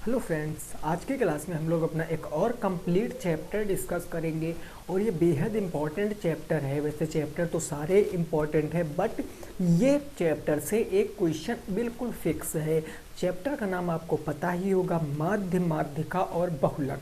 Hello friends, आज की class में हम लोग अपना एक और कंप्लीट चैप्टर डिस्कस करेंगे और ये बेहद इम्पॉर्टेंट चैप्टर है। वैसे चैप्टर तो सारे इम्पॉर्टेंट है बट ये चैप्टर से एक क्वेश्चन बिल्कुल फिक्स है। चैप्टर का नाम आपको पता ही होगा, माध्य, माध्यिका और बहुलक।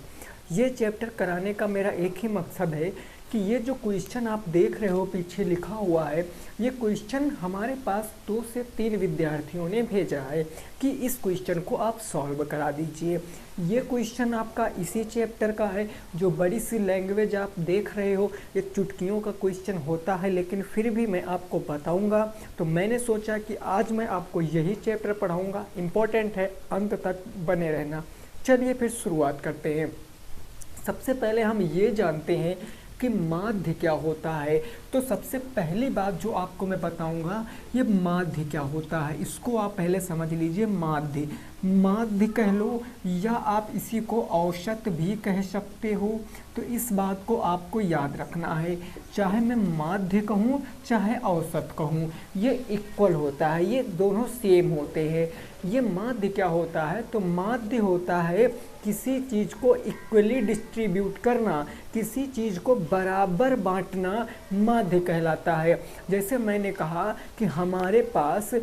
ये चैप्टर कराने का मेरा एक ही मकसद है कि ये जो क्वेश्चन आप देख रहे हो पीछे लिखा हुआ है, ये क्वेश्चन हमारे पास 2 से 3 विद्यार्थियों ने भेजा है कि इस क्वेश्चन को आप सॉल्व करा दीजिए। ये क्वेश्चन आपका इसी चैप्टर का है। जो बड़ी सी लैंग्वेज आप देख रहे हो, ये चुटकियों का क्वेश्चन होता है, लेकिन फिर भी मैं आपको बताऊंगा। तो मैंने सोचा कि आज मैं आपको यही चैप्टर पढ़ाऊंगा। इम्पोर्टेंट है, अंत तक बने रहना। चलिए फिर शुरुआत करते हैं। सबसे पहले हम ये जानते हैं कि माध्य क्या होता है। तो सबसे पहली बात जो आपको मैं बताऊंगा, ये माध्य क्या होता है, इसको आप पहले समझ लीजिए। माध्य, माध्य कह लो या आप इसी को औसत भी कह सकते हो। तो इस बात को आपको याद रखना है, चाहे मैं माध्य कहूँ चाहे औसत कहूँ, ये इक्वल होता है, ये दोनों सेम होते हैं। ये माध्य क्या होता है, तो माध्य होता है किसी चीज़ को इक्वली डिस्ट्रीब्यूट करना, किसी चीज़ को बराबर बांटना माध्य कहलाता है। जैसे मैंने कहा कि हमारे पास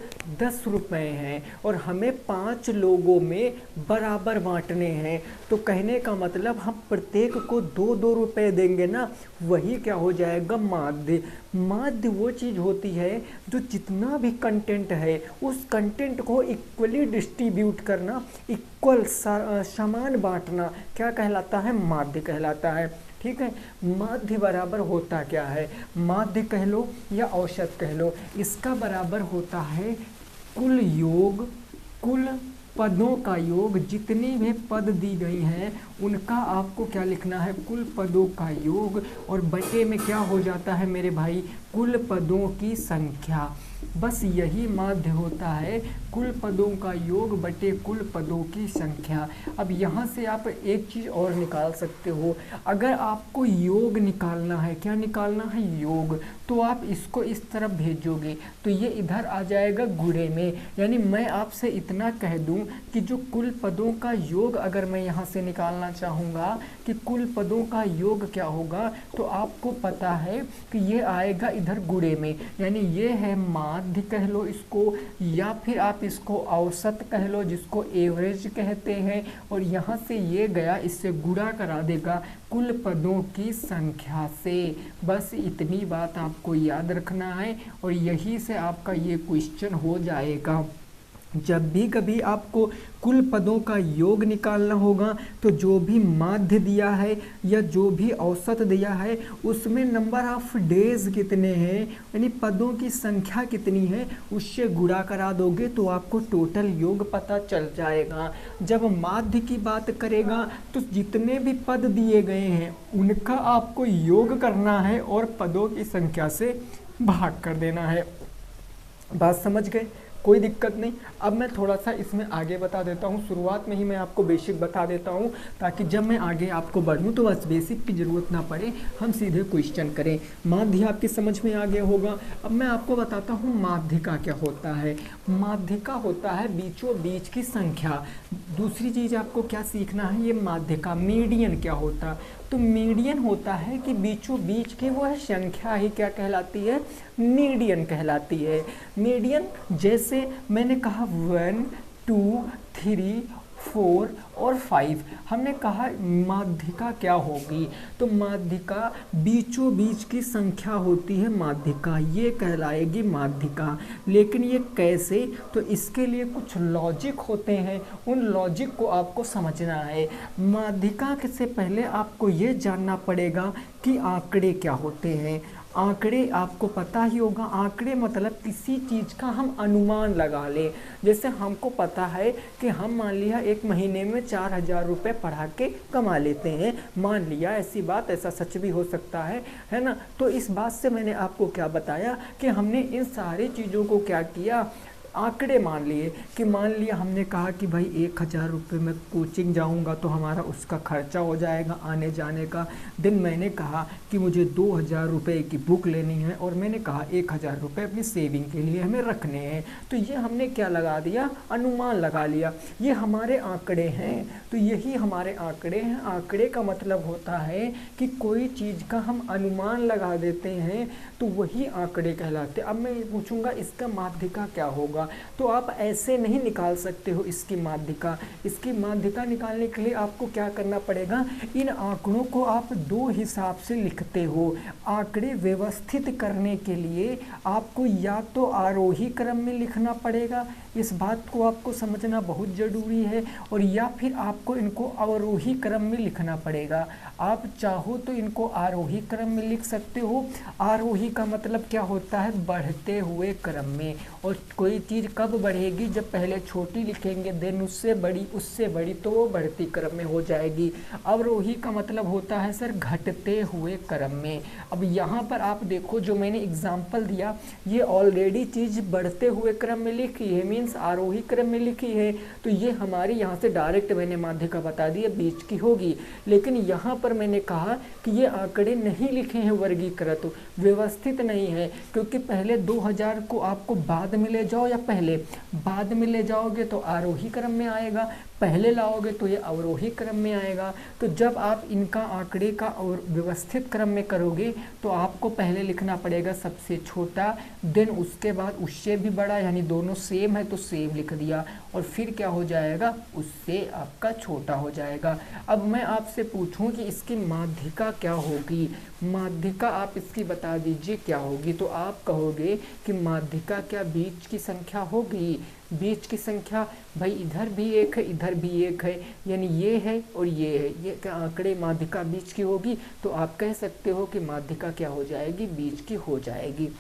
10 रुपए हैं और हमें 5 लोगों में बराबर बांटने हैं, तो कहने का मतलब हम प्रत्येक को 2-2 रुपए देंगे ना, वही क्या हो जाएगा, माध्य। माध्य वो चीज़ होती है जो जितना भी कंटेंट है उस कंटेंट को इक्वली डिस्ट्रीब्यूट करना, इक्वल समान बांटना, क्या कहलाता है, माध्य कहलाता है। ठीक है। माध्य बराबर होता क्या है, माध्य कह लो या औसत कह लो, इसका बराबर होता है कुल योग, कुल पदों का योग। जितनी भी पद दी गई हैं उनका आपको क्या लिखना है, कुल पदों का योग, और बटे में क्या हो जाता है मेरे भाई, कुल पदों की संख्या। बस यही माध्य होता है, कुल पदों का योग बटे कुल पदों की संख्या। अब यहाँ से आप एक चीज़ और निकाल सकते हो। अगर आपको योग निकालना है, क्या निकालना है, योग, तो आप इसको इस तरफ भेजोगे तो ये इधर आ जाएगा गुणे में। यानी मैं आपसे इतना कह दूं कि जो कुल पदों का योग अगर मैं यहाँ से निकालना चाहूँगा कि कुल पदों का योग क्या होगा, तो आपको पता है कि ये आएगा इधर गुणे में। यानी ये है माध्य कह लो इसको, या फिर आप इसको औसत कह लो जिसको एवरेज कहते हैं, और यहाँ से ये गया, इससे गुणा करा देगा कुल पदों की संख्या से। बस इतनी बात आपको याद रखना है और यही से आपका ये क्वेश्चन हो जाएगा। जब भी कभी आपको कुल पदों का योग निकालना होगा तो जो भी माध्य दिया है या जो भी औसत दिया है उसमें नंबर ऑफ डेज कितने हैं, यानी पदों की संख्या कितनी है, उससे गुणा करा दोगे तो आपको टोटल योग पता चल जाएगा। जब माध्य की बात करेगा तो जितने भी पद दिए गए हैं उनका आपको योग करना है और पदों की संख्या से भाग कर देना है। बात समझ गए, कोई दिक्कत नहीं। अब मैं थोड़ा सा इसमें आगे बता देता हूँ। शुरुआत में ही मैं आपको बेसिक बता देता हूँ ताकि जब मैं आगे आपको बढ़ूँ तो बस बेसिक की ज़रूरत ना पड़े, हम सीधे क्वेश्चन करें। माध्य आपकी समझ में आ गया होगा। अब मैं आपको बताता हूँ माध्यिका क्या होता है। माध्यिका होता है बीचों बीच की संख्या। दूसरी चीज़ आपको क्या सीखना है, ये माध्यिका। मीडियन क्या होता है, तो मीडियन होता है कि बीचों बीच की वो है संख्या ही क्या कहलाती है, मीडियन कहलाती है। मीडियन जैसे मैंने कहा 1, 2, 3, 4 और 5, हमने कहा माध्यिका क्या होगी, तो माध्यिका बीचों बीच की संख्या होती है माध्यिका, ये कहलाएगी माध्यिका। लेकिन ये कैसे, तो इसके लिए कुछ लॉजिक होते हैं, उन लॉजिक को आपको समझना है। माध्यिका से पहले आपको ये जानना पड़ेगा कि आंकड़े क्या होते हैं। आंकड़े आपको पता ही होगा, आंकड़े मतलब किसी चीज़ का हम अनुमान लगा लें। जैसे हमको पता है कि हम मान लिया एक महीने में 4000 रुपये पढ़ा के कमा लेते हैं, मान लिया, ऐसी बात, ऐसा सच भी हो सकता है ना। तो इस बात से मैंने आपको क्या बताया कि हमने इन सारी चीज़ों को क्या किया, आंकड़े मान लिए कि मान लिया हमने कहा कि भाई 1000 रुपये में कोचिंग जाऊंगा तो हमारा उसका खर्चा हो जाएगा आने जाने का। दिन मैंने कहा कि मुझे 2000 रुपये की बुक लेनी है और मैंने कहा 1000 रुपये अपनी सेविंग के लिए हमें रखने हैं। तो ये हमने क्या लगा दिया, अनुमान लगा लिया। ये हमारे आंकड़े हैं, तो यही हमारे आंकड़े हैं। आंकड़े का मतलब होता है कि कोई चीज़ का हम अनुमान लगा देते हैं तो वही आंकड़े कहलाते। अब मैं पूछूंगा इसका माध्यिका क्या होगा, तो आप ऐसे नहीं निकाल सकते हो इसकी माध्यिका। इसकी माध्यिका निकालने के लिए आपको क्या करना पड़ेगा, इन आंकड़ों को आप दो हिसाब से लिखते हो। आंकड़े व्यवस्थित करने के लिए आपको या तो आरोही क्रम में लिखना पड़ेगा, इस बात को आपको समझना बहुत ज़रूरी है, और या फिर आपको इनको अवरोही क्रम में लिखना पड़ेगा। आप चाहो तो इनको आरोही क्रम में लिख सकते हो। आरोही का मतलब क्या होता है, बढ़ते हुए क्रम में। और कोई चीज़ कब बढ़ेगी, जब पहले छोटी लिखेंगे देन उससे बड़ी तो वो बढ़ती क्रम में हो जाएगी। अवरोही का मतलब होता है सर घटते हुए क्रम में। अब यहाँ पर आप देखो जो मैंने एग्जाम्पल दिया ये ऑलरेडी चीज़ बढ़ते हुए क्रम में लिखी है, मीन्स आरोही क्रम में लिखी है, तो ये हमारी यहाँ से डायरेक्ट मैंने माध्यिका बता दी है, बीच की होगी। लेकिन यहाँ पर मैंने कहा कि ये आंकड़े नहीं लिखे हैं वर्गीकृत, व्यवस्थित नहीं है, क्योंकि पहले 2000 को आपको बाद में ले जाओ या पहले, बाद में ले जाओगे तो आरोही क्रम में आएगा, पहले लाओगे तो ये अवरोही क्रम में आएगा। तो जब आप इनका आंकड़े का और व्यवस्थित क्रम में करोगे तो आपको पहले लिखना पड़ेगा सबसे छोटा, देन उसके बाद उससे भी बड़ा, यानी दोनों सेम है तो सेम लिख दिया, और फिर क्या हो जाएगा, उससे आपका छोटा हो जाएगा। अब मैं आपसे पूछूं कि इसकी माध्यिका क्या होगी, माध्यिका आप इसकी बता दीजिए क्या होगी। तो आप कहोगे कि माध्यिका क्या बीच की संख्या होगी। बीच की संख्या भाई इधर भी एक है इधर भी एक है, यानी ये है और ये है, ये क्या आंकड़े माध्यिका बीच की होगी। तो आप कह सकते हो कि माध्यिका क्या हो जाएगी, बीच की हो जाएगी।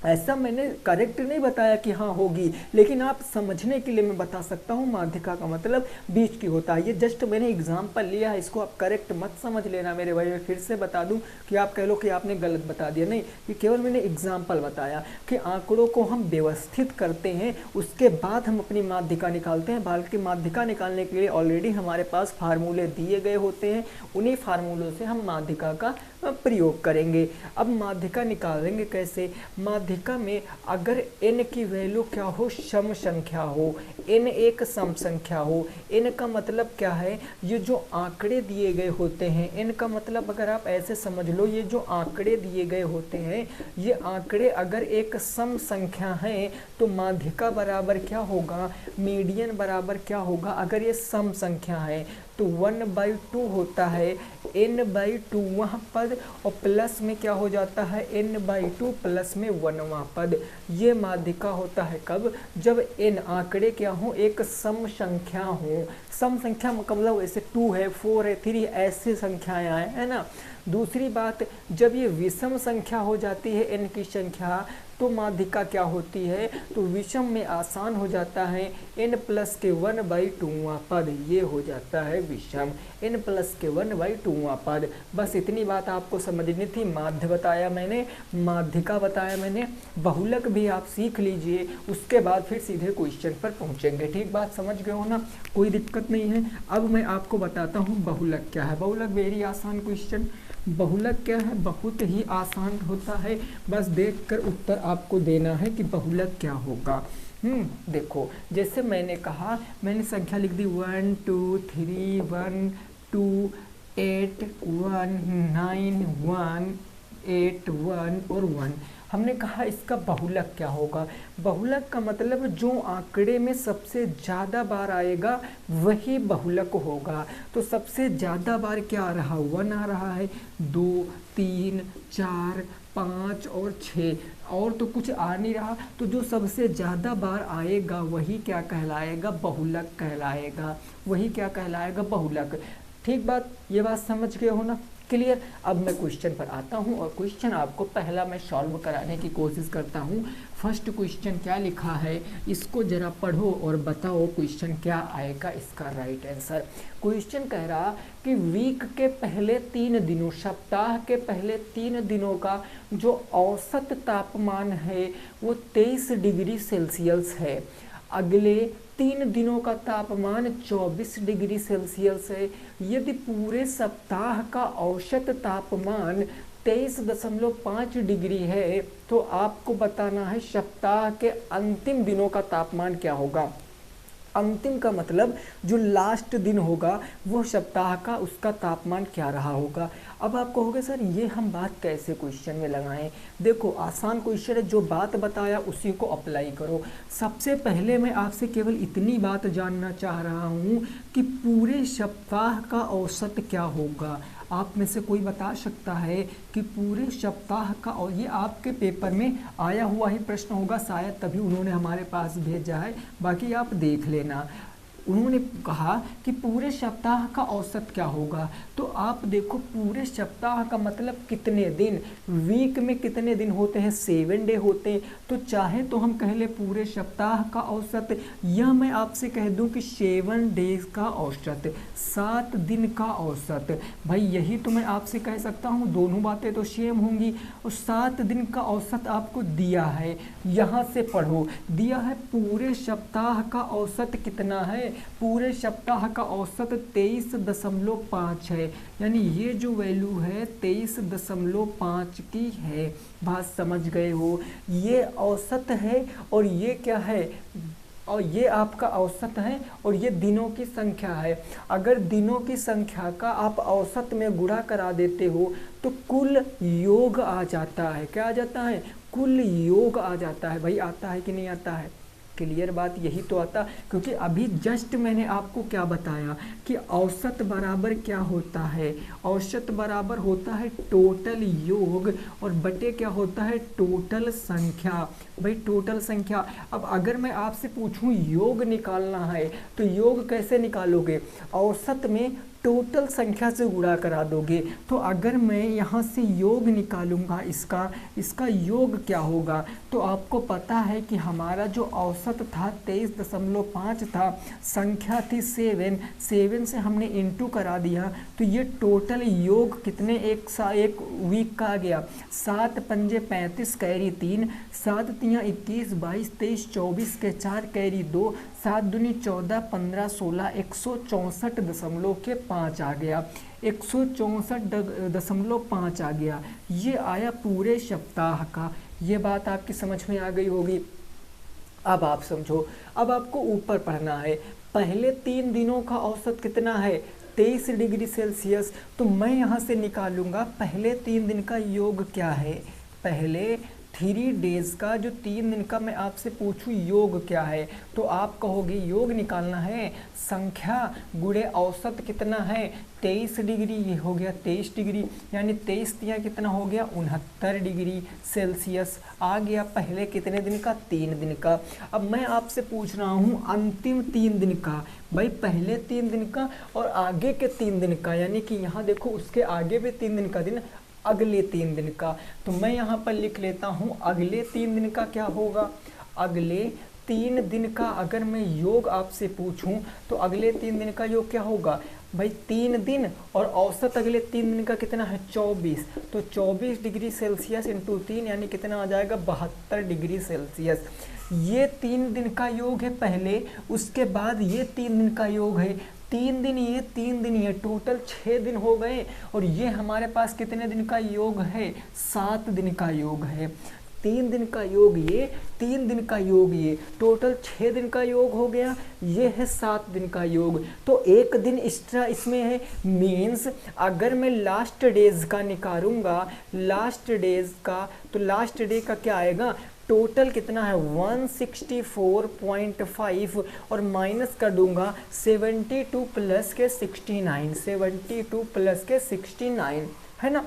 ऐसा मैंने करेक्ट नहीं बताया कि हाँ होगी, लेकिन आप समझने के लिए मैं बता सकता हूँ माध्यिका का मतलब बीच की होता है। ये जस्ट मैंने एग्जाम्पल लिया है, इसको आप करेक्ट मत समझ लेना मेरे भाई। मैं फिर से बता दूँ कि आप कह लो कि आपने गलत बता दिया, नहीं, कि केवल मैंने एग्जाम्पल बताया कि आंकड़ों को हम व्यवस्थित करते हैं उसके बाद हम अपनी माध्यिका निकालते हैं। बल्कि माध्यिका निकालने के लिए ऑलरेडी हमारे पास फार्मूले दिए गए होते हैं, उन्हीं फार्मूलों से हम माध्यिका का प्रयोग करेंगे। अब माध्यिका निकालेंगे कैसे, माध्यिका में अगर n की वैल्यू क्या हो, सम संख्या हो, n एक सम संख्या हो। n का मतलब क्या है, ये जो आंकड़े दिए गए होते हैं, n का मतलब अगर आप ऐसे समझ लो, ये जो आंकड़े दिए गए होते हैं, ये आंकड़े अगर एक सम संख्या है तो माध्यिका बराबर क्या होगा, मीडियन बराबर क्या होगा। अगर ये सम संख्या है तो 1/2 होता है n/2 वहाँ पद, और प्लस में क्या हो जाता है n/2 प्लस में 1वां पद। ये माध्यिका होता है कब, जब n आंकड़े क्या हो, एक सम संख्या हो। सम संख्या मतलब ऐसे 2 है 4 है 3 ऐसी संख्याएं आए है ना। दूसरी बात, जब ये विषम संख्या हो जाती है n की संख्या तो माध्यिका क्या होती है, तो विषम में आसान हो जाता है n प्लस के 1/2वां पद, ये हो जाता है विषम, n प्लस के 1/2वां पद। बस इतनी बात आपको समझनी थी। माध्य बताया मैंने, माध्यिका बताया मैंने, बहुलक भी आप सीख लीजिए, उसके बाद फिर सीधे क्वेश्चन पर पहुंचेंगे। ठीक बात समझ गए हो ना, कोई दिक्कत नहीं है। अब मैं आपको बताता हूँ बहुलक क्या है। बहुलक वेरी आसान क्वेश्चन। बहुलक क्या है, बहुत ही आसान होता है, बस देखकर उत्तर आपको देना है कि बहुलक क्या होगा। देखो जैसे मैंने कहा, मैंने संख्या लिख दी 1 2 3 1 2 8 1 9 1 8 1 और 1। हमने कहा इसका बहुलक क्या होगा। बहुलक का मतलब जो आंकड़े में सबसे ज़्यादा बार आएगा वही बहुलक होगा। तो सबसे ज़्यादा बार क्या आ रहा, 1 आ रहा है, 2 3 4 5 और 6, और तो कुछ आ नहीं रहा। तो जो सबसे ज़्यादा बार आएगा वही क्या कहलाएगा, बहुलक कहलाएगा। वही क्या कहलाएगा, बहुलक। ठीक बात, ये बात समझ गए हो ना, क्लियर। अब मैं क्वेश्चन पर आता हूँ और क्वेश्चन आपको पहला मैं सॉल्व कराने की कोशिश करता हूँ। फर्स्ट क्वेश्चन क्या लिखा है इसको जरा पढ़ो और बताओ क्वेश्चन क्या आएगा इसका राइट आंसर। क्वेश्चन कह रहा कि वीक के पहले 3 दिनों, सप्ताह के पहले 3 दिनों का जो औसत तापमान है वो 23 डिग्री सेल्सियस है। अगले 3 दिनों का तापमान 24 डिग्री सेल्सियस है। यदि पूरे सप्ताह का औसत तापमान 23.5 डिग्री है तो आपको बताना है सप्ताह के अंतिम दिनों का तापमान क्या होगा। अंतिम का मतलब जो लास्ट दिन होगा वो सप्ताह का उसका तापमान क्या रहा होगा। अब आप कहोगे सर ये हम बात कैसे क्वेश्चन में लगाएं। देखो आसान क्वेश्चन है, जो बात बताया उसी को अप्लाई करो। सबसे पहले मैं आपसे केवल इतनी बात जानना चाह रहा हूँ कि पूरे सप्ताह का औसत क्या होगा। आप में से कोई बता सकता है कि पूरे सप्ताह का, और ये आपके पेपर में आया हुआ ही प्रश्न होगा शायद, तभी उन्होंने हमारे पास भेजा है, बाकी आप देख लेना। उन्होंने कहा कि पूरे सप्ताह का औसत क्या होगा। तो आप देखो पूरे सप्ताह का मतलब कितने दिन, वीक में कितने दिन होते हैं, 7 डे होते हैं। तो चाहे तो हम कह ले पूरे सप्ताह का औसत, या मैं आपसे कह दूं कि 7 डेज का औसत, 7 दिन का औसत। भाई यही तो मैं आपसे कह सकता हूँ, दोनों बातें तो सेम होंगी। और 7 दिन का औसत आपको दिया है, यहाँ से पढ़ो, दिया है पूरे सप्ताह का औसत कितना है। पूरे सप्ताह का औसत 23.5 है, यानी ये जो वैल्यू है 23.5 की है। बात समझ गए हो, ये औसत है और ये क्या है, और ये आपका औसत है और ये दिनों की संख्या है। अगर दिनों की संख्या का आप औसत में गुणा करा देते हो तो कुल योग आ जाता है। क्या आ जाता है, कुल योग आ जाता है। भाई आता है कि नहीं आता है, क्लियर बात, यही तो आता। क्योंकि अभी जस्ट मैंने आपको क्या बताया कि औसत बराबर क्या होता है, औसत बराबर होता है टोटल योग और बटे क्या होता है टोटल संख्या। भाई टोटल संख्या। अब अगर मैं आपसे पूछूं योग निकालना है तो योग कैसे निकालोगे, औसत में टोटल संख्या से गुणा करा दोगे। तो अगर मैं यहाँ से योग निकालूंगा इसका योग क्या होगा, तो आपको पता है कि हमारा जो औसत था 23.5 था, संख्या थी 7 से हमने इंटू करा दिया, तो ये टोटल योग कितने एक वीक का आ गया। 7 पंजे 35 कैरी 3, 7 तियाँ 21 22 23 24 के 4 कैरी 2, 7 दूनी 14 15 16 164.5 आ गया, 164.5 आ गया। ये आया पूरे सप्ताह का। ये बात आपकी समझ में आ गई होगी। अब आप समझो, अब आपको ऊपर पढ़ना है। पहले 3 दिनों का औसत कितना है, 23 डिग्री सेल्सियस। तो मैं यहाँ से निकालूंगा पहले 3 दिन का योग क्या है। पहले 3 डेज का जो 3 दिन का मैं आपसे पूछूं योग क्या है, तो आप कहोगे योग निकालना है संख्या गुणे औसत कितना है 23 डिग्री, ये हो गया 23 डिग्री, यानी 23 तिया कितना हो गया 69 डिग्री सेल्सियस आ गया पहले कितने दिन का, 3 दिन का। अब मैं आपसे पूछ रहा हूँ अंतिम 3 दिन का। भाई पहले 3 दिन का और आगे के 3 दिन का, यानी कि यहाँ देखो उसके आगे भी 3 दिन का दिन, अगले 3 दिन का। तो मैं यहाँ पर लिख लेता हूँ अगले 3 दिन का क्या होगा। अगले 3 दिन का अगर मैं योग आपसे पूछूं तो अगले 3 दिन का योग क्या होगा। भाई 3 दिन और औसत अगले 3 दिन का कितना है 24, तो 24 डिग्री सेल्सियस इंटू 3 यानी कितना आ जाएगा 72 डिग्री सेल्सियस। ये 3 दिन का योग है पहले, उसके बाद ये 3 दिन का योग है। 3 दिन ये 3 दिन ये, टोटल 6 दिन हो गए। और ये हमारे पास कितने दिन का योग है, 7 दिन का योग है। 3 दिन का योग ये, 3 दिन का योग ये, टोटल 6 दिन का योग हो गया। ये है 7 दिन का योग। तो 1 दिन एक्स्ट्रा इसमें है, मीन्स अगर मैं लास्ट डेज का निकालूंगा, लास्ट डेज का, तो लास्ट डे का क्या आएगा, टोटल कितना है 164.5 और माइनस कर दूंगा 72 प्लस के 69, 72 प्लस के 69 है ना।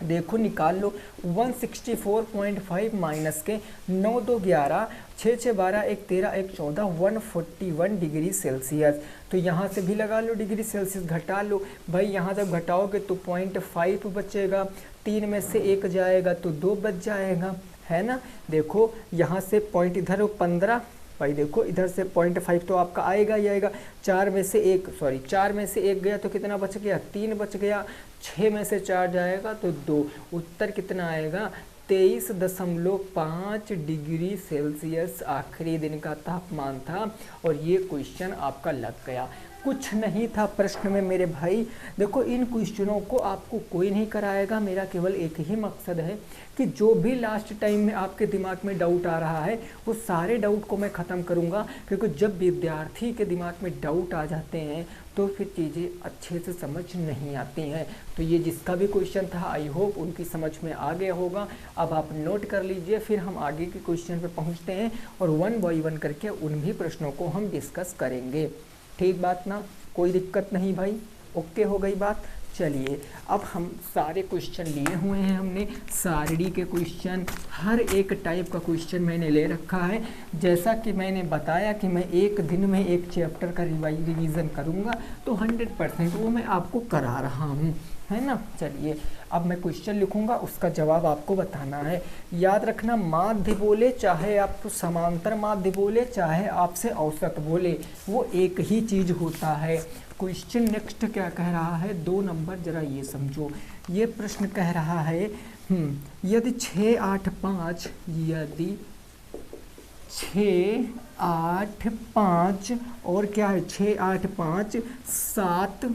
देखो निकाल लो 164.5 माइनस के 9 2 11 6 6 12 1 13 1 14 141 डिग्री सेल्सियस। तो यहाँ से भी लगा लो डिग्री सेल्सियस, घटा लो भाई, यहाँ जब घटाओगे तो 0.5 बचेगा, 3 में से 1 जाएगा तो 2 बच जाएगा, है ना। देखो यहाँ से पॉइंट इधर हो 15 भाई, देखो इधर से 0.5 तो आपका आएगा ही आएगा, 4 में से 1 गया तो कितना बच गया, 3 बच गया, 6 में से 4 जाएगा तो 2, उत्तर कितना आएगा 23.5 डिग्री सेल्सियस आखिरी दिन का तापमान था। और ये क्वेश्चन आपका लग गया, कुछ नहीं था प्रश्न में मेरे भाई। देखो इन क्वेश्चनों को आपको कोई नहीं कराएगा, मेरा केवल एक ही मकसद है कि जो भी लास्ट टाइम में आपके दिमाग में डाउट आ रहा है वो सारे डाउट को मैं ख़त्म करूंगा, क्योंकि जब विद्यार्थी के दिमाग में डाउट आ जाते हैं तो फिर चीज़ें अच्छे से समझ नहीं आती हैं। तो ये जिसका भी क्वेश्चन था आई होप उनकी समझ में आ गया होगा। अब आप नोट कर लीजिए, फिर हम आगे के क्वेश्चन पर पहुँचते हैं और 1 बाय 1 करके उन भी प्रश्नों को हम डिस्कस करेंगे। ठीक बात ना, कोई दिक्कत नहीं भाई, ओके हो गई बात। चलिए अब हम सारे क्वेश्चन लिए हुए हैं, हमने सारणी के क्वेश्चन, हर एक टाइप का क्वेश्चन मैंने ले रखा है। जैसा कि मैंने बताया कि मैं एक दिन में एक चैप्टर का रिवीजन करूंगा, तो 100% वो मैं आपको करा रहा हूँ, है ना। चलिए अब मैं क्वेश्चन लिखूंगा, उसका जवाब आपको बताना है। याद रखना, माध्य बोले चाहे आपको समांतर माध्य बोले चाहे आपसे औसत बोले, वो एक ही चीज़ होता है। क्वेश्चन नेक्स्ट क्या कह रहा है, 2 नंबर, जरा ये समझो। ये प्रश्न कह रहा है यदि 6 8 5 यदि 6 8 5 और क्या है 6 8 5 7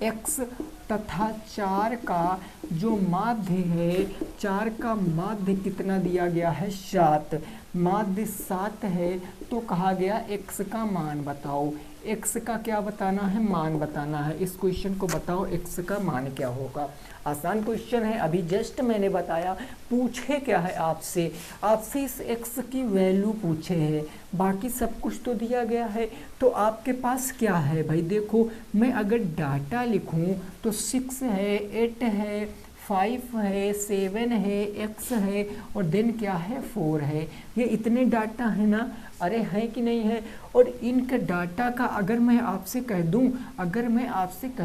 x तथा 4 का जो माध्य है, 4 का माध्य कितना दिया गया है 7, माध्य 7 है, तो कहा गया x का मान बताओ। x का क्या बताना है, मान बताना है। इस क्वेश्चन को बताओ x का मान क्या होगा। आसान क्वेश्चन है, अभी जस्ट मैंने बताया। पूछे क्या है आपसे, आपसे इस x की वैल्यू पूछे है, बाकी सब कुछ तो दिया गया है। तो आपके पास क्या है भाई, देखो मैं अगर डाटा लिखूं तो 6 है, 8 है, 5 है, 7 है, x है और देन क्या है 4 है। ये इतने डाटा है ना, अरे है कि नहीं है। और इनके डाटा का अगर मैं आपसे कह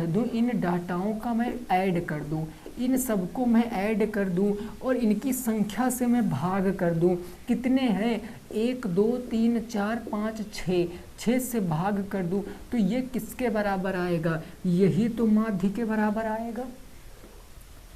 दूं, इन डाटाओं का मैं ऐड कर दूं, इन सबको मैं ऐड कर दूं और इनकी संख्या से मैं भाग कर दूं, कितने हैं 1 2 3 4 5 6 से भाग कर दूं, तो ये किसके बराबर आएगा, यही तो माध्य के बराबर आएगा,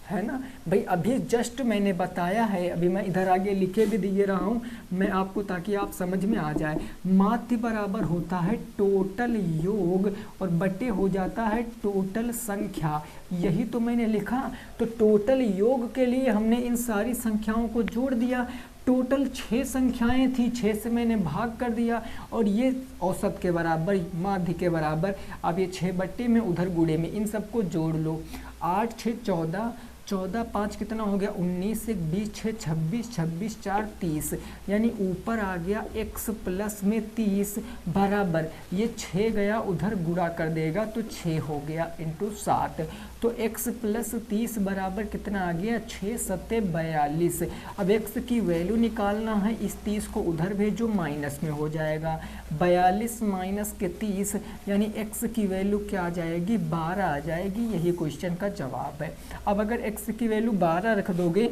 है ना भाई। अभी जस्ट मैंने बताया है, अभी मैं इधर आगे लिखे भी दिए रहा हूँ मैं आपको, ताकि आप समझ में आ जाए। माध्य बराबर होता है टोटल योग और बटे हो जाता है टोटल संख्या, यही तो मैंने लिखा। तो टोटल योग के लिए हमने इन सारी संख्याओं को जोड़ दिया, टोटल 6 संख्याएं थी, 6 से मैंने भाग कर दिया और ये औसत के बराबर, माध्य के बराबर। अब ये 6 बट्टे में उधर गुणे में, इन सबको जोड़ लो। 8 6 14, 14 5 कितना हो गया 19, 1 20, 6 26, 26 4 30, यानी ऊपर आ गया x प्लस में 30 बराबर, ये 6 गया उधर गुणा कर देगा तो 6 हो गया इंटू 7, तो x प्लस 30 बराबर कितना आ गया 6 7 42। अब x की वैल्यू निकालना है, इस 30 को उधर भेजो माइनस में हो जाएगा, 42 माइनस के 30 यानी x की वैल्यू क्या आ जाएगी 12 आ जाएगी, यही क्वेश्चन का जवाब है। अब अगर x की वैल्यू 12 रख दोगे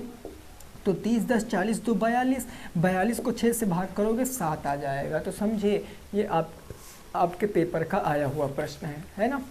तो 30 10 40 तो 42, 42 को 6 से भाग करोगे 7 आ जाएगा। तो समझिए ये आपके पेपर का आया हुआ प्रश्न है ना।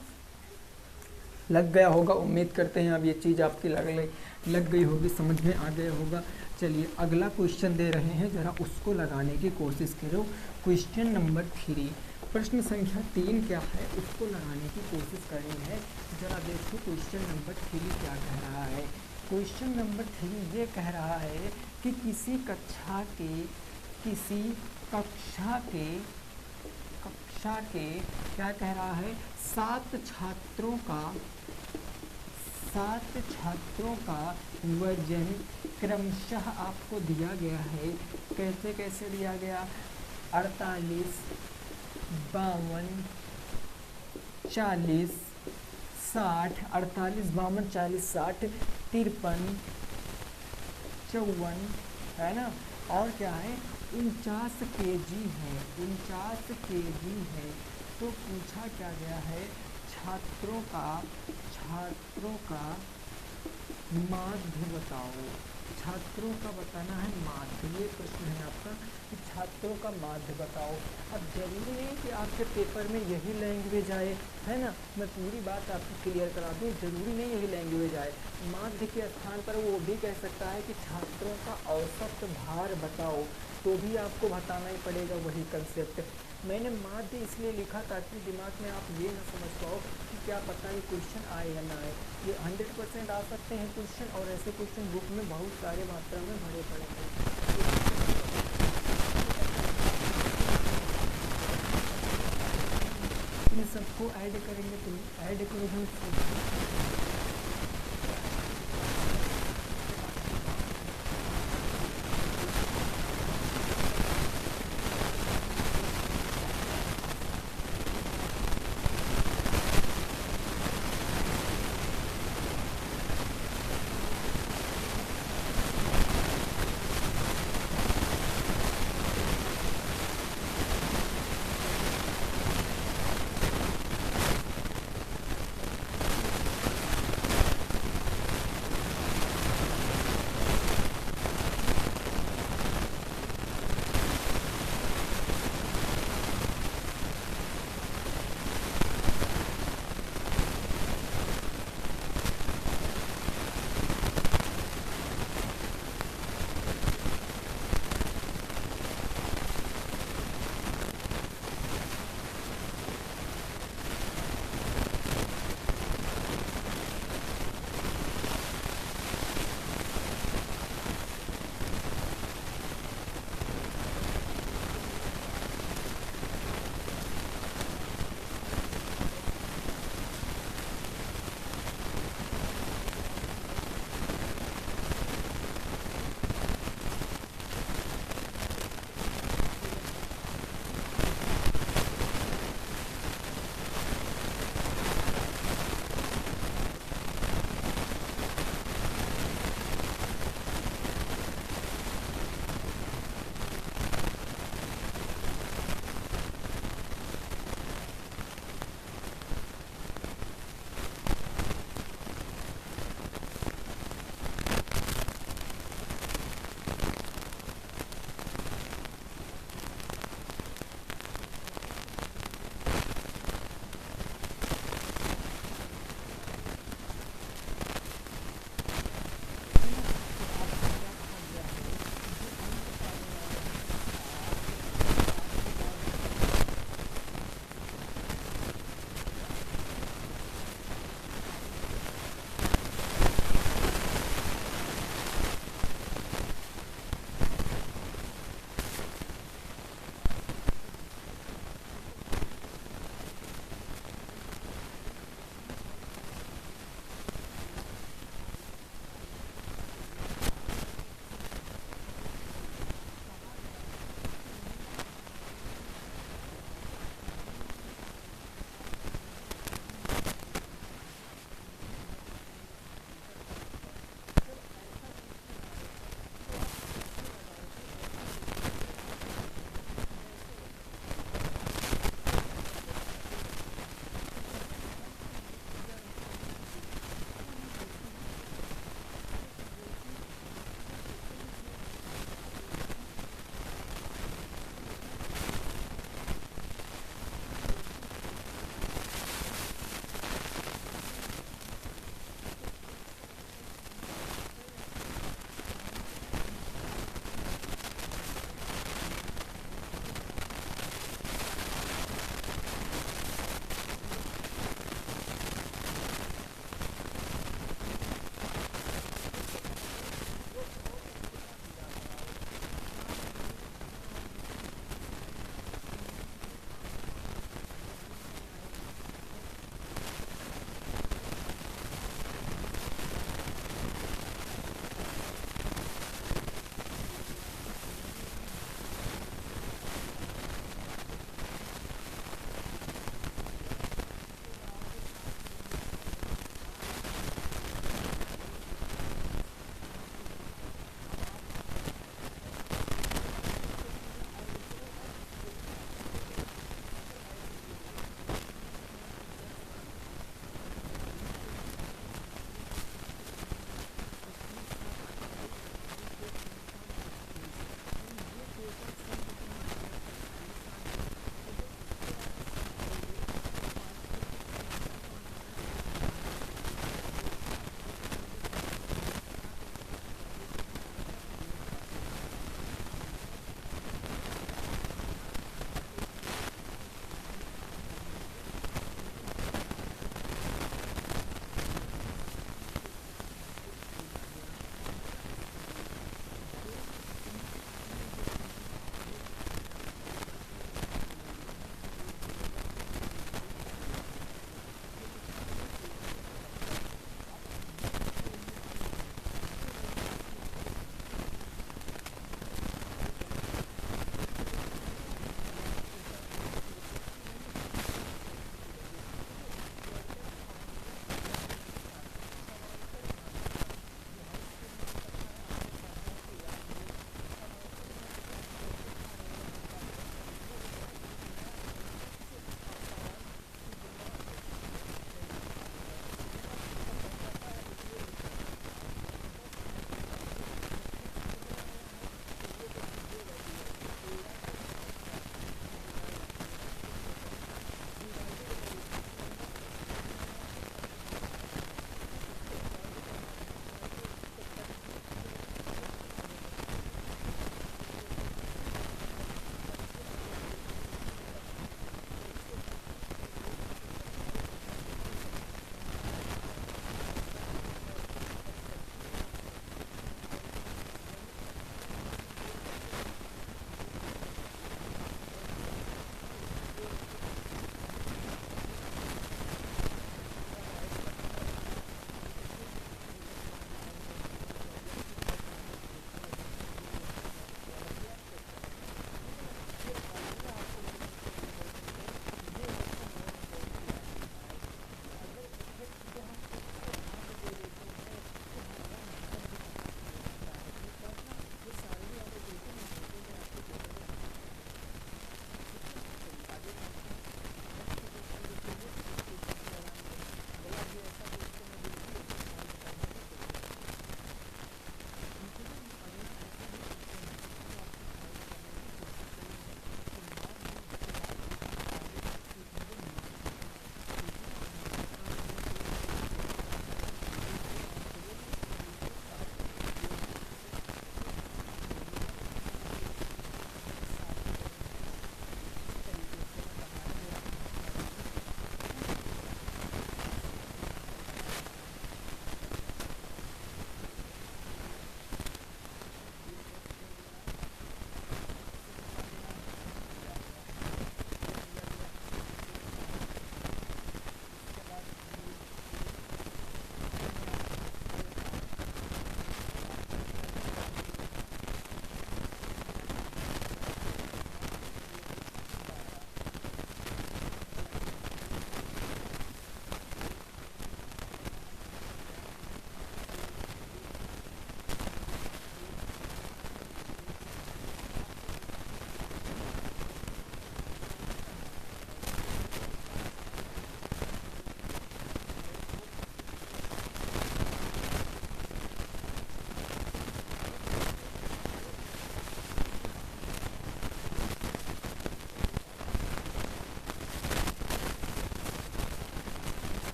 लग गया होगा, उम्मीद करते हैं अब ये चीज़ आपकी लग गई होगी, समझ में आ गया होगा। चलिए अगला क्वेश्चन दे रहे हैं, ज़रा उसको लगाने की कोशिश करो। क्वेश्चन नंबर 3, प्रश्न संख्या 3 क्या है उसको लगाने की कोशिश करनी है। ज़रा देखो क्वेश्चन नंबर 3 क्या कह रहा है। क्वेश्चन नंबर 3 ये कह रहा है कि किसी कक्षा के क्या कह रहा है 7 छात्रों का वजन क्रमशः आपको दिया गया है। कैसे कैसे दिया गया, 48 52 40 60, 48 52 40 60 53 54 है ना, और क्या है 49 kg है, 49 kg है। तो पूछा क्या गया है, छात्रों का माध्य बताओ। छात्रों का बताना है माध्य, ये प्रश्न है आपका कि छात्रों का माध्य बताओ। अब जरूरी नहीं कि आपके पेपर में यही लैंग्वेज आए, है ना, मैं पूरी बात आपको क्लियर करा दूँ, जरूरी नहीं यही लैंग्वेज आए। माध्य के स्थान पर वो भी कह सकता है कि छात्रों का औसत भार बताओ, तो भी आपको बताना ही पड़ेगा वही कंसेप्ट। मैंने माध्य इसलिए लिखा ताकि दिमाग में आप ये ना समझ पाओ कि क्या पता ये क्वेश्चन आए या ना आए। ये 100% आ सकते हैं क्वेश्चन, और ऐसे क्वेश्चन बुक में बहुत सारे मात्रा में भरे पड़े हैं। इन सबको ऐड करेंगे तो ऐड करोगे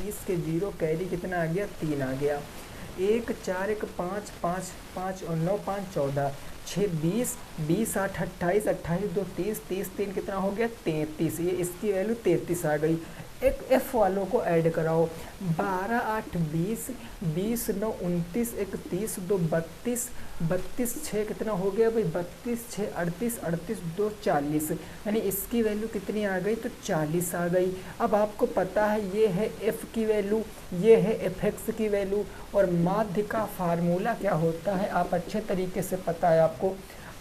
30 के 0 कैरी कितना आ गया 3 आ गया। 1 4 1 5 5 5 और 9 5 14 6 20 20 8 28 28 2 30 30 3 कितना हो गया 33। ये इसकी वैल्यू 33 आ गई। एक एफ वालों को ऐड कराओ। 12 8 20 20 9 29 31 2 32 32 6 कितना हो गया भाई 32 6 38 38 2 40, यानी इसकी वैल्यू कितनी आ गई तो 40 आ गई। अब आपको पता है ये है एफ की वैल्यू, ये है एफ एक्स की वैल्यू, और माध्य का फार्मूला क्या होता है आप अच्छे तरीके से पता है आपको।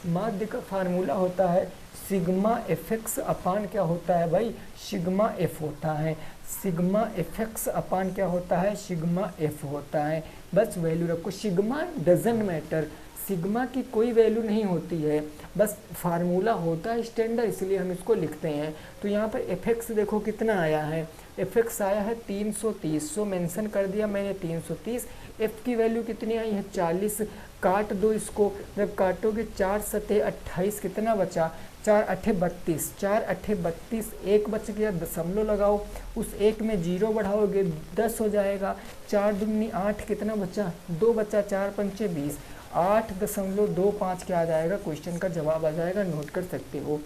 माध्य का फार्मूला होता है सिग्मा एफ एक्स अपान क्या होता है भाई सिग्मा एफ होता है। सिग्मा एफ एक्स अपान क्या होता है सिग्मा एफ होता है। बस वैल्यू रखो, सिग्मा डजंट मैटर, सिग्मा की कोई वैल्यू नहीं होती है, बस फार्मूला होता है स्टैंडर्ड, इसलिए हम इसको लिखते हैं। तो यहाँ पर एफ एक्स देखो कितना आया है, एफ एक्स आया है 330, सो मेंशन कर दिया मैंने 330। एफ की वैल्यू कितनी आई है 40, काट दो इसको, जब काटोगे 4 सतह 28 कितना बचा 4 अट्ठे 32, 4 अट्ठे 32, एक बच गया दशमलव लगाओ, उस एक में 0 बढ़ाओगे 10 हो जाएगा। 4 दूनी 8 कितना बचा 2 बचा, 4 पंचे 20, 8.25 क्या आ जाएगा क्वेश्चन का जवाब आ जाएगा, नोट कर सकते हो।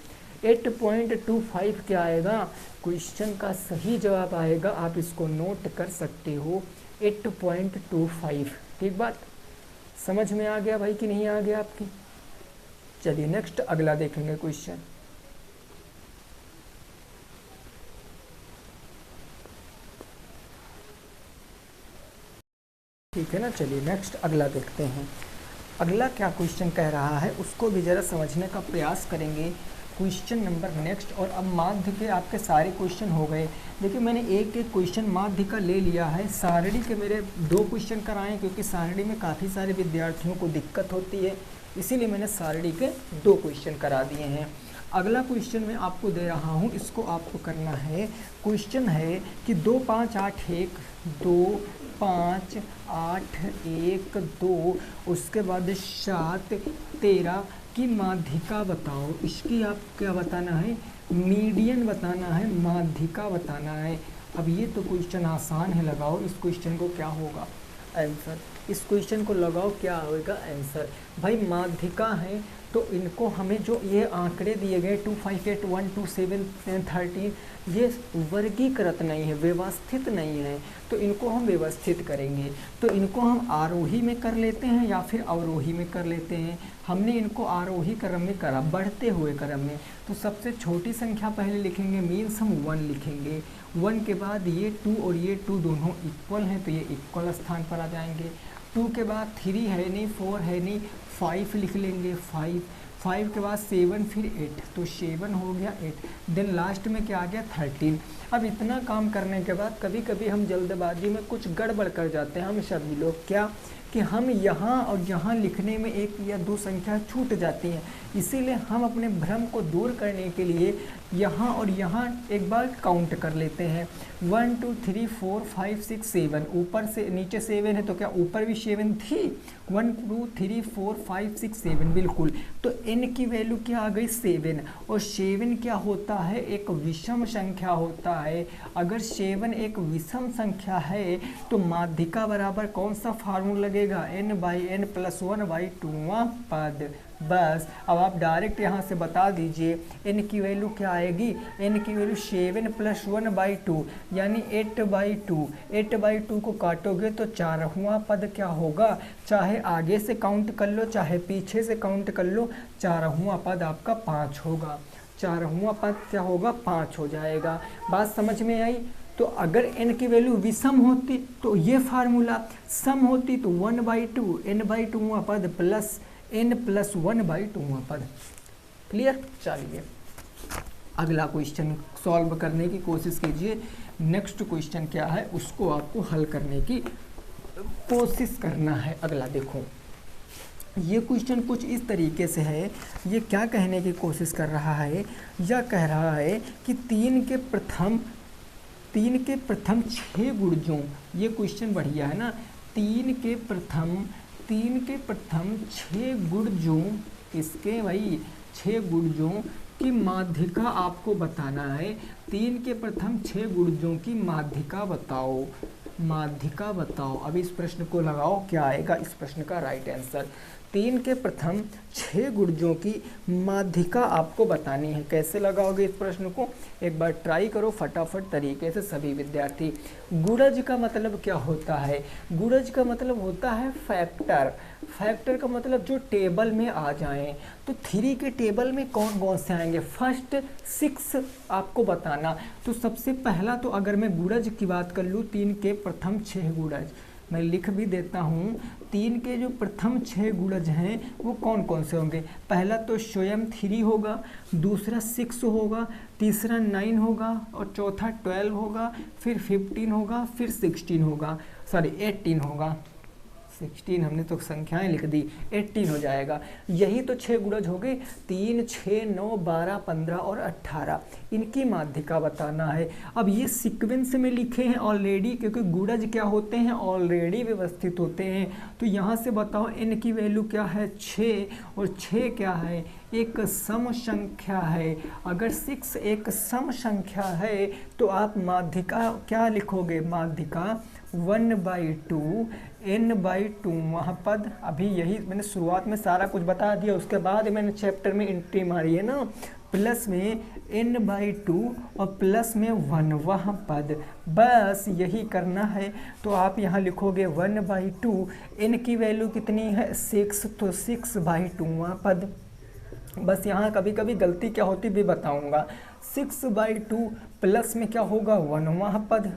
8.25 क्या आएगा क्वेश्चन का सही जवाब आएगा, आप इसको नोट कर सकते हो 8.25। ठीक बात, समझ में आ गया भाई कि नहीं आ गया आपकी। चलिए नेक्स्ट अगला देखेंगे क्वेश्चन। ठीक है ना, चलिए नेक्स्ट अगला देखते हैं। अगला क्या क्वेश्चन कह रहा है उसको भी ज़रा समझने का प्रयास करेंगे। क्वेश्चन नंबर नेक्स्ट, और अब माध्य के आपके सारे क्वेश्चन हो गए। देखिए मैंने एक एक क्वेश्चन माध्य का ले लिया है, सारणी के मेरे 2 क्वेश्चन कराए क्योंकि सारणी में काफ़ी सारे विद्यार्थियों को दिक्कत होती है, इसीलिए मैंने सारणी के 2 क्वेश्चन करा दिए हैं। अगला क्वेश्चन मैं आपको दे रहा हूँ, इसको आपको करना है। क्वेश्चन है कि 2 5 8 1 2 5 8 1 2 उसके बाद 7 13 की माध्यिका बताओ। इसकी आप क्या बताना है मीडियन बताना है, माध्यिका बताना है। अब ये तो क्वेश्चन आसान है, लगाओ इस क्वेश्चन को क्या होगा आंसर, इस क्वेश्चन को लगाओ क्या होगा आंसर। भाई माध्यिका है तो इनको हमें जो ये आंकड़े दिए गए 2 5 8 1 2 7 13 ये वर्गीकृत नहीं है, व्यवस्थित नहीं है, तो इनको हम व्यवस्थित करेंगे। तो इनको हम आरोही में कर लेते हैं या फिर अवरोही में कर लेते हैं। हमने इनको आरोही क्रम में करा, बढ़ते हुए क्रम में। तो सबसे छोटी संख्या पहले लिखेंगे, मीन्स हम 1 लिखेंगे। 1 के बाद ये 2 और ये 2 दोनों इक्वल हैं तो ये इक्वल स्थान पर आ जाएंगे। 2 के बाद 3 है नहीं, 4 है नहीं, 5 लिख लेंगे 5। 5 के बाद 7 फिर 8, तो 7 हो गया 8, देन लास्ट में क्या आ गया 13। अब इतना काम करने के बाद कभी कभी हम जल्दबाजी में कुछ गड़बड़ कर जाते हैं हम सभी लोग, क्या कि हम यहाँ और यहाँ लिखने में 1 या 2 संख्या छूट जाती हैं। इसीलिए हम अपने भ्रम को दूर करने के लिए यहाँ और यहाँ एक बार काउंट कर लेते हैं। 1 2 3 4 5 6 7, ऊपर से नीचे 7 है तो क्या ऊपर भी 7 थी। 1 2 3 4 5 6 7 बिल्कुल। तो n की वैल्यू क्या आ गई 7, और 7 क्या होता है एक विषम संख्या होता है। अगर 7 एक विषम संख्या है तो माध्यिका बराबर कौन सा फार्मूला लगेगा n/n+1/2वां पद। बस अब आप डायरेक्ट यहाँ से बता दीजिए n की वैल्यू क्या आएगी, n की वैल्यू 7 + 1/2 यानी 8/2। 8/2 को काटोगे तो 4वां पद क्या होगा, चाहे आगे से काउंट कर लो चाहे पीछे से काउंट कर लो, 4वां पद आपका 5 होगा। 4वां पद क्या होगा 5 हो जाएगा। बात समझ में आई। तो अगर n की वैल्यू विषम होती तो ये फार्मूला, सम होती तो 1/2 n/2वां पद प्लस n+1/2वां पद। क्लियर। चलिए अगला क्वेश्चन सॉल्व करने की कोशिश कीजिए। नेक्स्ट क्वेश्चन क्या है उसको आपको हल करने की कोशिश करना है। अगला देखो, ये क्वेश्चन कुछ इस तरीके से है। ये क्या कहने की कोशिश कर रहा है, यह कह रहा है कि 3 के प्रथम 6 गुणजों, ये क्वेश्चन बढ़िया है ना। 3 के प्रथम 6 गुणजों, इसके भाई 6 गुणजों कि माध्यिका आपको बताना है। 3 के प्रथम 6 गुणजों की माध्यिका बताओ, माध्यिका बताओ। अब इस प्रश्न को लगाओ, क्या आएगा इस प्रश्न का राइट आंसर। 3 के प्रथम 6 गुणजों की माध्यिका आपको बतानी है। कैसे लगाओगे इस प्रश्न को, एक बार ट्राई करो फटाफट तरीके से सभी विद्यार्थी। गुणज का मतलब क्या होता है, गुणज का मतलब होता है फैक्टर। फैक्टर का मतलब जो टेबल में आ जाएं। तो 3 के टेबल में कौन कौन से आएंगे, फर्स्ट 6 आपको बताना। तो सबसे पहला तो अगर मैं गुणज की बात कर लूँ, 3 के प्रथम 6 गुणज मैं लिख भी देता हूँ। 3 के जो प्रथम 6 गुणज हैं वो कौन कौन से होंगे। पहला तो स्वयं 3 होगा, दूसरा 6 होगा, तीसरा 9 होगा और चौथा 12 होगा, फिर 15 होगा, फिर 16 होगा, सॉरी 18 होगा। 16 हमने तो संख्याएं लिख दी, 18 हो जाएगा। यही तो 6 गुणज हो गए, 3, 6, 9, 12, 15 और 18। इनकी माध्यिका बताना है। अब ये सीक्वेंस में लिखे हैं ऑलरेडी, क्योंकि गुणज क्या होते हैं, ऑलरेडी व्यवस्थित होते हैं। तो यहाँ से बताओ n की वैल्यू क्या है, 6, और 6 क्या है, एक सम संख्या है। अगर 6 एक सम संख्या है तो आप माध्यिका क्या लिखोगे, माध्यिका 1/2 n/2 वहाँ पद। अभी यही मैंने शुरुआत में सारा कुछ बता दिया, उसके बाद मैंने चैप्टर में एंट्री मारी है ना, प्लस में n/2 और प्लस में 1 वहाँ पद। बस यही करना है। तो आप यहाँ लिखोगे 1/2, n की वैल्यू कितनी है 6, तो 6/2 वहाँ पद। बस यहाँ कभी कभी गलती क्या होती भी बताऊँगा। 6/2 प्लस में क्या होगा 1 वहाँ पद,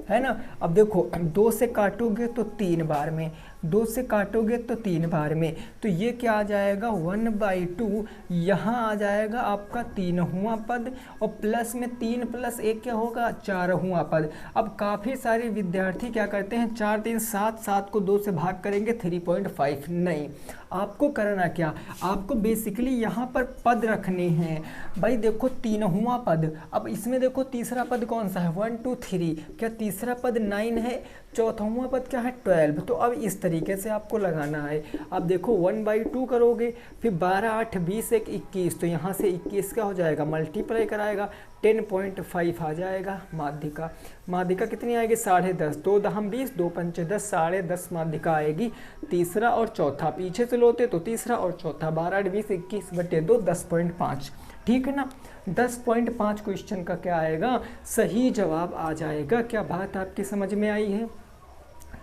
है ना। अब देखो 2 से काटोगे तो 3 बार में, 2 से काटोगे तो 3 बार में, तो ये क्या आ जाएगा 1/2। यहाँ आ जाएगा आपका 3वां पद, और प्लस में 3 + 1 क्या होगा 4वां पद। अब काफ़ी सारे विद्यार्थी क्या करते हैं, 4, 3, 7, 7 को 2 से भाग करेंगे 3.5। नहीं, आपको करना क्या, आपको बेसिकली यहाँ पर पद रखने हैं। भाई देखो 3वां पद, अब इसमें देखो तीसरा पद कौन सा है 1, 2, 3, क्या तीसरा पद 9 है, चौथावां पद क्या है 12। तो अब इस तरीके से आपको लगाना है। अब देखो 1/2 करोगे, फिर 12, 8, 20, 1, 21, तो यहाँ से 21 क्या हो जाएगा, मल्टीप्लाई कराएगा 10.5 आ जाएगा माध्यिका। माध्यिका कितनी आएगी 10.5, 2 दहम 20, 2 पंचे 10, 10.5 माध्यिका आएगी। तीसरा और चौथा पीछे से लोते तो तीसरा और चौथा 12, 8, 20, 21/2 10.5, ठीक है ना। 10.5 क्वेश्चन का क्या आएगा, सही जवाब आ जाएगा। क्या बात आपकी समझ में आई है,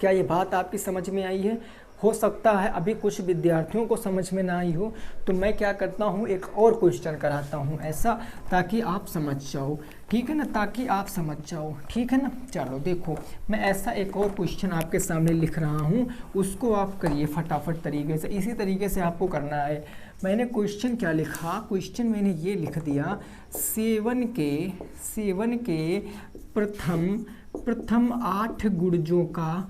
क्या ये बात आपकी समझ में आई है। हो सकता है अभी कुछ विद्यार्थियों को समझ में ना आई हो, तो मैं क्या करता हूँ एक और क्वेश्चन कराता हूँ ऐसा, ताकि आप समझ जाओ, ठीक है ना, ताकि आप समझ जाओ, ठीक है ना। चलो देखो मैं ऐसा एक और क्वेश्चन आपके सामने लिख रहा हूँ, उसको आप करिए फटाफट तरीके से। इसी तरीके से आपको करना है। मैंने क्वेश्चन क्या लिखा, क्वेश्चन मैंने ये लिख दिया, 7 के प्रथम 8 गुणजों का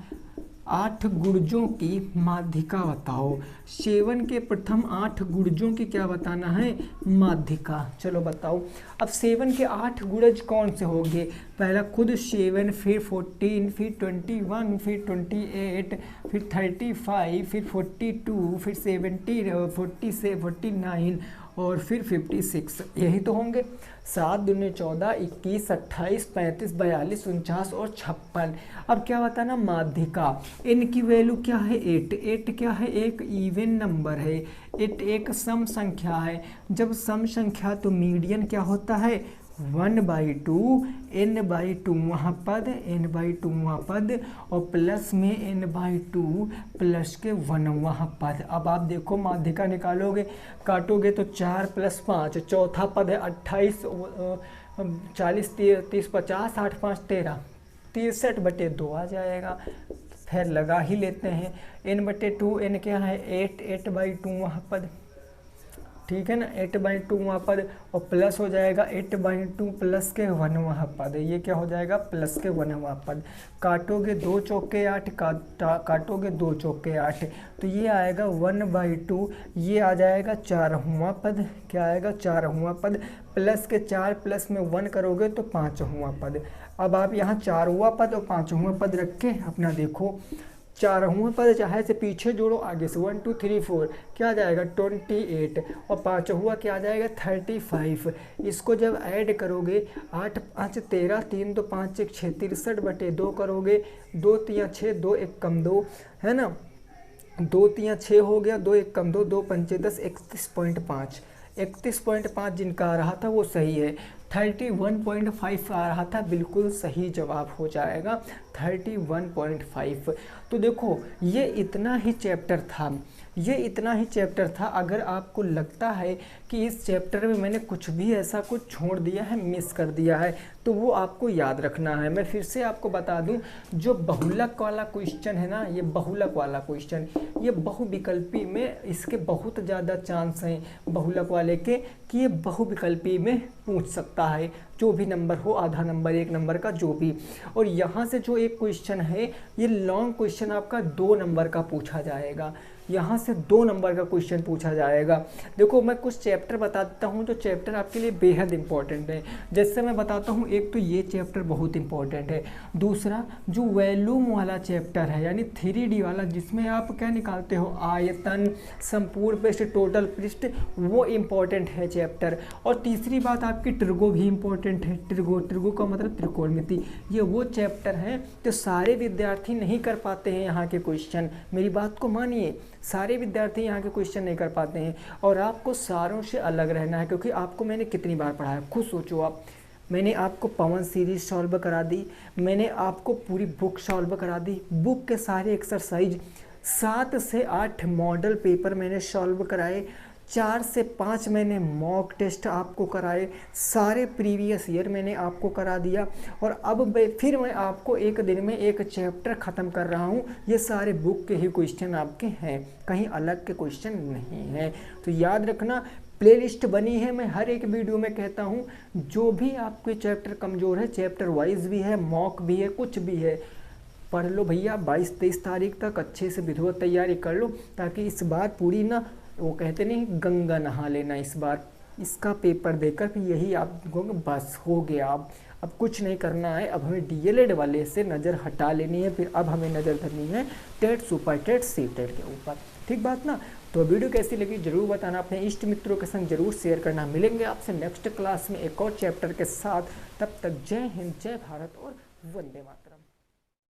8 गुणजों की माध्यिका बताओ। 7 के प्रथम 8 गुणजों की क्या बताना है, माध्यिका। चलो बताओ। अब 7 के 8 गुणज कौन से होंगे, पहला खुद 7, फिर 14, फिर 21, फिर 28, फिर 35, फिर 42, फिर 70, 47, 49 और फिर 56, यही तो होंगे। 7 दूनी 14, 21, 28, 35, 42, 49 और 56। अब क्या बताना, माध्यिका। n की वैल्यू क्या है 8, 8 क्या है, एक इवन नंबर है, 8 एक सम संख्या है। जब सम संख्या तो मीडियन क्या होता है 1/2, n/2 वहाँ पद, n/2 वहाँ पद, और प्लस में n/2 प्लस के 1 वहाँ पद। अब आप देखो माध्यिका निकालोगे, काटोगे तो 4 + 5, चौथा पद है 28, 40, 30, 50, 8, 5, 13, 63/2 आ जाएगा। फिर लगा ही लेते हैं, n/2, n क्या है 8, 8/2 वहाँ पद, ठीक है ना, 8/2 वहाँ पद, और प्लस हो जाएगा 8/2 प्लस के 1 वहाँ पद, ये क्या हो जाएगा प्लस के 1 वहाँ पद। काटोगे 2 चौके 8, काटोगे 2 चौके 8, तो ये आएगा 1/2, ये आ जाएगा 4वां पद, क्या आएगा 4वां पद, प्लस के 4 प्लस में 1 करोगे तो 5वां पद। अब आप यहाँ 4वां पद और 5वां पद रख के अपना देखो, 4वां पद चाहे से पीछे जोड़ो आगे से 1 2 3 4 क्या आ जाएगा 28 और 5वां क्या आ जाएगा 35। इसको जब ऐड करोगे 8 5 13 3 2 5 1 6 63/2 करोगे 2 3 6 2 1 कम 2 है ना 2 3 6 हो गया 2 1 कम 2 2 5 10 31.5 31.5 जिनका आ रहा था वो सही है। 31.5 आ रहा था बिल्कुल सही जवाब हो जाएगा 31.5। तो देखो ये इतना ही चैप्टर था, ये इतना ही चैप्टर था। अगर आपको लगता है कि इस चैप्टर में मैंने कुछ भी ऐसा कुछ छोड़ दिया है, मिस कर दिया है, तो वो आपको याद रखना है। मैं फिर से आपको बता दूं, जो बहुलक वाला क्वेश्चन है ना, ये बहुलक वाला क्वेश्चन, ये बहुविकल्पी में इसके बहुत ज़्यादा चांस हैं बहुलक वाले के कि ये बहुविकल्पी में पूछ सकता है, जो भी नंबर हो, आधा नंबर 1 नंबर का जो भी। और यहाँ से जो एक क्वेश्चन है ये लॉन्ग क्वेश्चन आपका 2 नंबर का पूछा जाएगा, यहाँ से 2 नंबर का क्वेश्चन पूछा जाएगा। देखो मैं कुछ चैप्टर बता देता हूँ जो चैप्टर आपके लिए बेहद इंपॉर्टेंट है। जैसे मैं बताता हूँ, एक तो ये चैप्टर बहुत इंपॉर्टेंट है, दूसरा जो वॉल्यूम वाला चैप्टर है यानी 3D वाला, जिसमें आप क्या निकालते हो आयतन, संपूर्ण पृष्ठ, टोटल पृष्ठ, वो इम्पॉर्टेंट है चैप्टर। और तीसरी बात आपकी ट्रिगो भी इम्पॉर्टेंट है। ट्रिगो का मतलब त्रिकोणमिति, ये वो चैप्टर हैं तो सारे विद्यार्थी नहीं कर पाते हैं यहाँ के क्वेश्चन। मेरी बात को मानिए, सारे विद्यार्थी यहाँ के क्वेश्चन नहीं कर पाते हैं और आपको सारों से अलग रहना है। क्योंकि आपको मैंने कितनी बार पढ़ाया, खुद सोचो आप। मैंने आपको पवन सीरीज सॉल्व करा दी, मैंने आपको पूरी बुक सॉल्व करा दी, बुक के सारे एक्सरसाइज, 7 से 8 मॉडल पेपर मैंने सॉल्व कराए, 4 से 5 मैंने मॉक टेस्ट आपको कराए, सारे प्रीवियस ईयर मैंने आपको करा दिया। और अब फिर मैं आपको एक दिन में एक चैप्टर ख़त्म कर रहा हूँ। ये सारे बुक के ही क्वेश्चन आपके हैं, कहीं अलग के क्वेश्चन नहीं हैं। तो याद रखना, प्लेलिस्ट बनी है, मैं हर एक वीडियो में कहता हूँ, जो भी आपके चैप्टर कमज़ोर है, चैप्टर वाइज भी है, मॉक भी है, कुछ भी है, पढ़ लो भैया। 22-23 तारीख तक अच्छे से विधिवत तैयारी कर लो, ताकि इस बार पूरी ना, वो कहते नहीं, गंगा नहा लेना इस बार। इसका पेपर देकर फिर यही आप कहोगे बस हो गया, अब कुछ नहीं करना है। अब हमें डीएलएड वाले से नज़र हटा लेनी है, फिर अब हमें नज़र धरनी है TET, super TET, C TET के ऊपर। ठीक बात ना। तो वीडियो कैसी लगी जरूर बताना, अपने इष्ट मित्रों के संग जरूर शेयर करना। मिलेंगे आपसे नेक्स्ट क्लास में एक और चैप्टर के साथ। तब तक जय हिंद, जय भारत और वंदे मातरम।